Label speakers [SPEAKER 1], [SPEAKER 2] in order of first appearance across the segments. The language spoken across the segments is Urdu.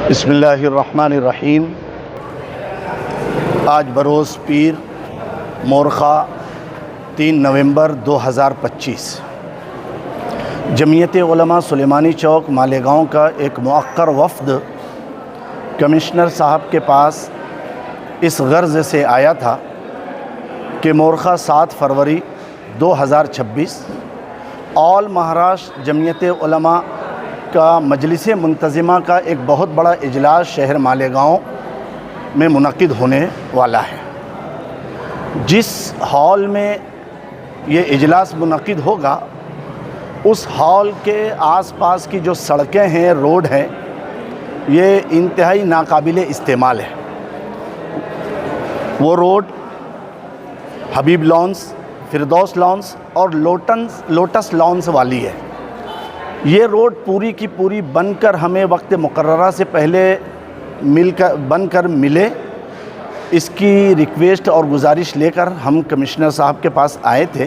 [SPEAKER 1] بسم اللہ الرحمن الرحیم۔ آج بروز پیر مورخہ 3 نومبر 2025 جمعیت علماء سلیمانی چوک مالیگاؤں کا ایک مؤخر وفد کمشنر صاحب کے پاس اس غرض سے آیا تھا کہ مورخہ 7 فروری 2026 آل مہاراشٹر جمعیت علماء کا مجلس منتظمہ کا ایک بہت بڑا اجلاس شہر مالیگاؤں میں منعقد ہونے والا ہے۔ جس ہال میں یہ اجلاس منعقد ہوگا اس ہال کے آس پاس کی جو سڑکیں ہیں، روڈ ہیں، یہ انتہائی ناقابل استعمال ہے۔ وہ روڈ حبیب لانس، فردوس لانس اور لوٹس لانس والی ہے۔ یہ روڈ پوری کی پوری بن کر ہمیں وقت مقررہ سے پہلے بن کر ملے، اس کی ریکویسٹ اور گزارش لے کر ہم کمشنر صاحب کے پاس آئے تھے۔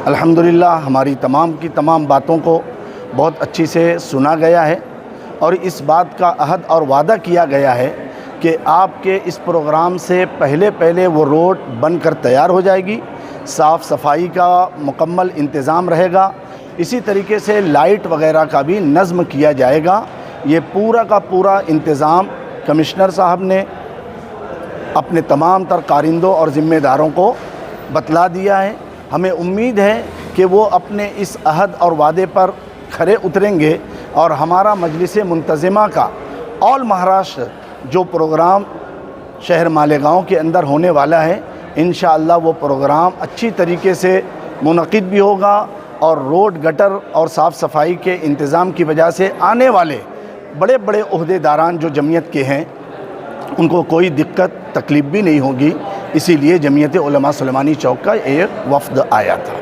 [SPEAKER 1] الحمدللہ ہماری تمام کی تمام باتوں کو بہت اچھی سے سنا گیا ہے اور اس بات کا عہد اور وعدہ کیا گیا ہے کہ آپ کے اس پروگرام سے پہلے وہ روڈ بن کر تیار ہو جائے گی، صاف صفائی کا مکمل انتظام رہے گا، اسی طریقے سے لائٹ وغیرہ کا بھی نظم کیا جائے گا۔ یہ پورا کا پورا انتظام کمشنر صاحب نے اپنے تمام تر کارندوں اور ذمہ داروں کو بتلا دیا ہے۔ ہمیں امید ہے کہ وہ اپنے اس عہد اور وعدے پر کھرے اتریں گے اور ہمارا مجلس منتظمہ کا آل مہاراشٹر جو پروگرام شہر مالیگاؤں کے اندر ہونے والا ہے، انشاءاللہ وہ پروگرام اچھی طریقے سے منعقد بھی ہوگا اور روڈ گٹر اور صاف صفائی کے انتظام کی وجہ سے آنے والے بڑے بڑے عہدے داران جو جمعیت کے ہیں ان کو کوئی دقت تکلیف بھی نہیں ہوگی۔ اسی لیے جمعیت علماء سلیمانی چوک کا ایک وفد آیا تھا۔